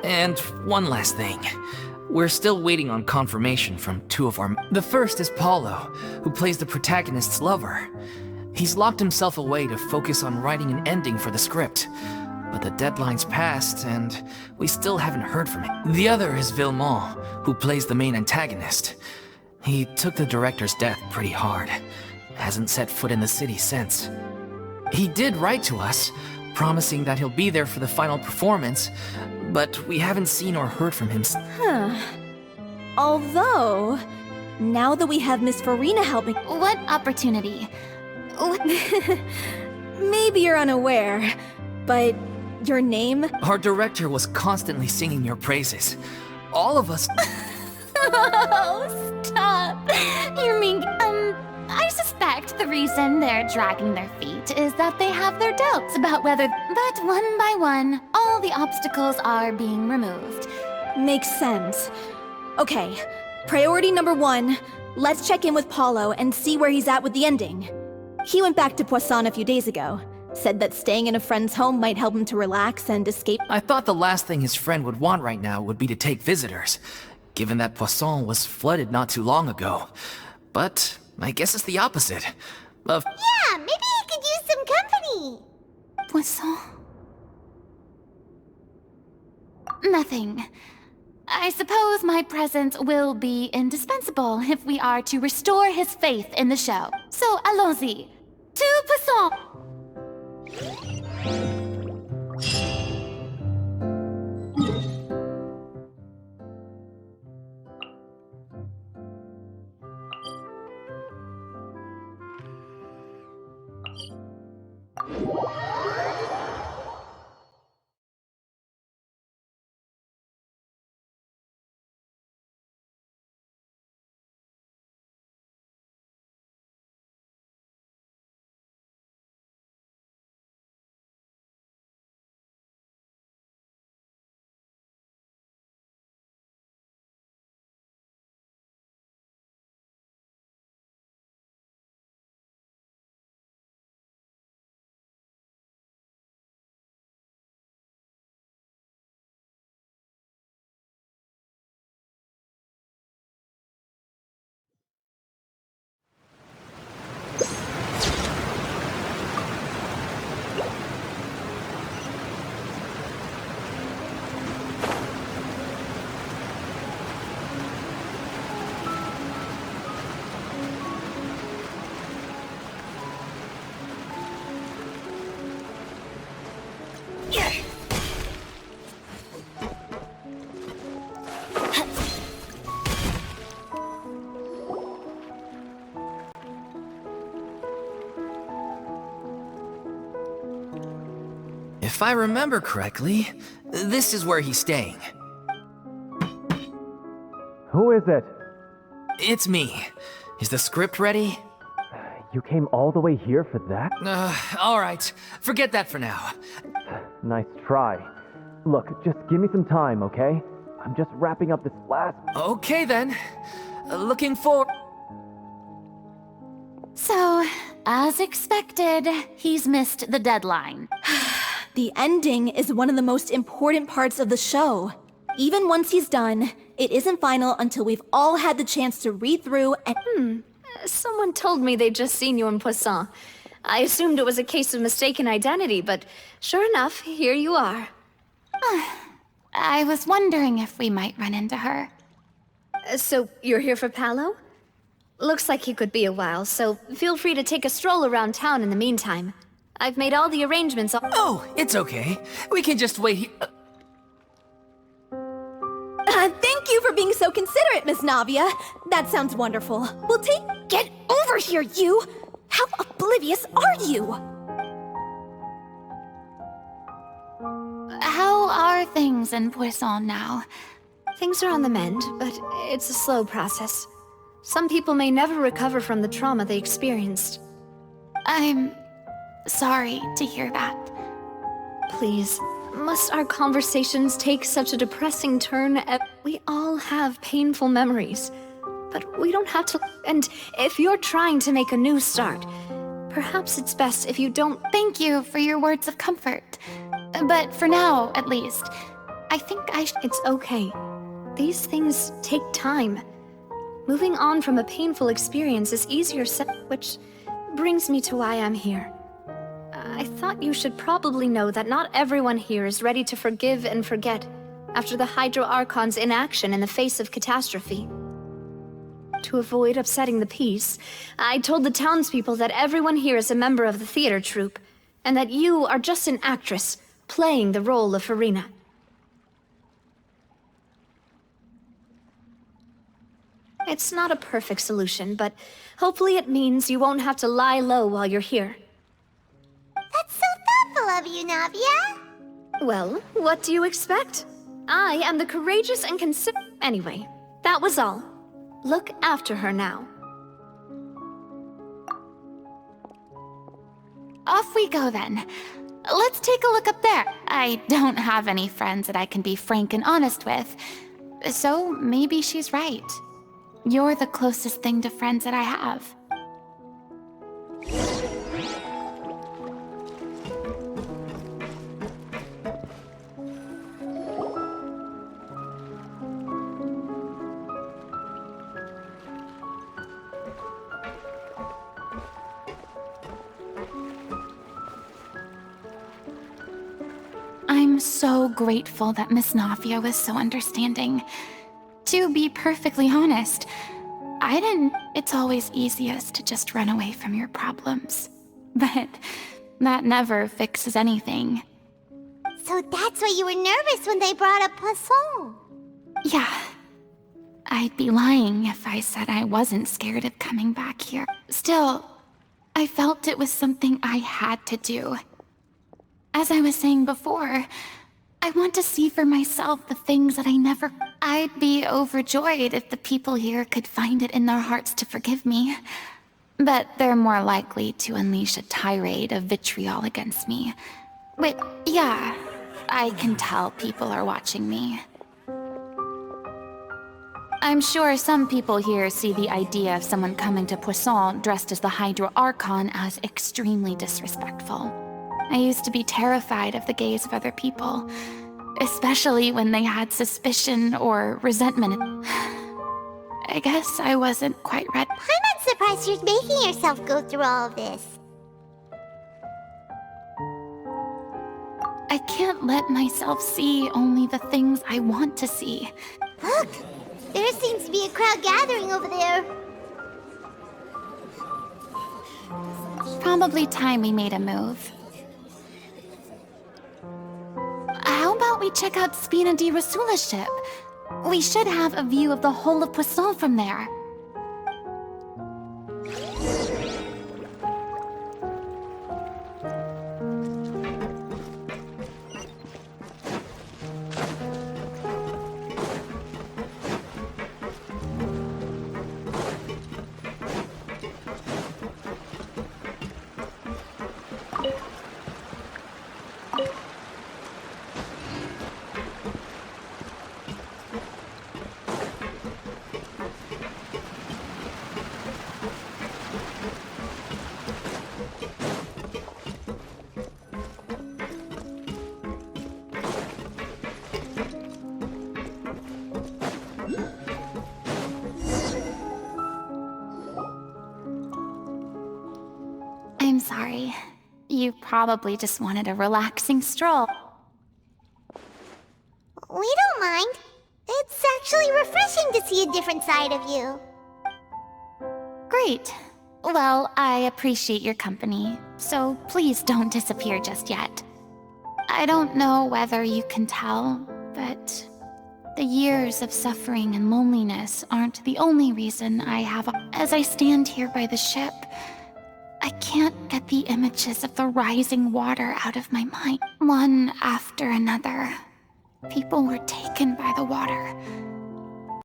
And one last thing. We're still waiting on confirmation from two of our... The first is Paulo, who plays the protagonist's lover. He's locked himself away to focus on writing an ending for the script. But the deadline's passed, and we still haven't heard from him. The other is Villemont, who plays the main antagonist. He took the director's death pretty hard. Hasn't set foot in the city since. He did write to us, promising that he'll be there for the final performance, but we haven't seen or heard from him. Although, now that we have Miss Furina helping... What opportunity? Maybe you're unaware, but your name... Our director was constantly singing your praises. All of us... Oh, stop! You mean, I suspect the reason they're dragging their feet is that they have their doubts about whether... But one by one, all the obstacles are being removed. Makes sense. Okay, priority number 1, let's check in with Paulo and see where he's at with the ending. He went back to Poisson a few days ago. Said that staying in a friend's home might help him to relax and escape. I thought the last thing his friend would want right now would be to take visitors, given that Poisson was flooded not too long ago. But I guess it's the opposite. Yeah, maybe he could use some company. Poisson? Nothing. I suppose my presence will be indispensable if we are to restore his faith in the show. So, allons-y. To Poisson! If I remember correctly, this is where he's staying. Who is it? It's me. Is the script ready? You came all the way here for that? Alright. Forget that for now. Nice try. Look, just give me some time, okay? I'm just wrapping up this last... Okay then. Looking for... So, as expected, he's missed the deadline. The ending is one of the most important parts of the show. Even once he's done, it isn't final until we've all had the chance to read through and... Someone told me they'd just seen you in Poisson. I assumed it was a case of mistaken identity, but sure enough, here you are. I was wondering if we might run into her. So, you're here for Paulo? Looks like he could be a while, so feel free to take a stroll around town in the meantime. I've made all the arrangements. Oh, it's okay. We can just wait here. Thank you for being so considerate, Miss Navia. That sounds wonderful. We'll take... Get over here, you! How oblivious are you? How are things in Poisson now? Things are on the mend, but it's a slow process. Some people may never recover from the trauma they experienced. I'm sorry to hear that. Please, must our conversations take such a depressing turn? We all have painful memories, but we don't have to... And if you're trying to make a new start, perhaps it's best if you don't... Thank you for your words of comfort. But for now, at least, I think I should. It's okay. These things take time. Moving on from a painful experience is easier said, which brings me to why I'm here. I thought you should probably know that not everyone here is ready to forgive and forget after the Hydro Archon's inaction in the face of catastrophe. To avoid upsetting the peace, I told the townspeople that everyone here is a member of the theater troupe, and that you are just an actress playing the role of Furina. It's not a perfect solution, but hopefully it means you won't have to lie low while you're here. That's so thoughtful of you, Navia. Well, what do you expect? I am the courageous and Anyway, that was all. Look after her now. Off we go then. Let's take a look up there. I don't have any friends that I can be frank and honest with, so maybe she's right. You're the closest thing to friends that I have. I'm so grateful that Miss Navia was so understanding. To be perfectly honest, I didn't. It's always easiest to just run away from your problems. But that never fixes anything. So that's why you were nervous when they brought up Poisson. Yeah. I'd be lying if I said I wasn't scared of coming back here. Still, I felt it was something I had to do. As I was saying before, I want to see for myself the things that I never... I'd be overjoyed if the people here could find it in their hearts to forgive me. But they're more likely to unleash a tirade of vitriol against me. But yeah, I can tell people are watching me. I'm sure some people here see the idea of someone coming to Poisson dressed as the Hydro Archon as extremely disrespectful. I used to be terrified of the gaze of other people, especially when they had suspicion or resentment. I guess I wasn't quite ready. I'm not surprised you're making yourself go through all of this. I can't let myself see only the things I want to see. Look! There seems to be a crowd gathering over there. Probably time we made a move. How about we check out Spina di Rasula's ship? We should have a view of the whole of Poisson from there. I'm sorry. You probably just wanted a relaxing stroll. We don't mind. It's actually refreshing to see a different side of you. Great. Well, I appreciate your company, so please don't disappear just yet. I don't know whether you can tell, but the years of suffering and loneliness aren't the only reason I have. As I stand here by the ship, I can't get the images of the rising water out of my mind. One after another, people were taken by the water,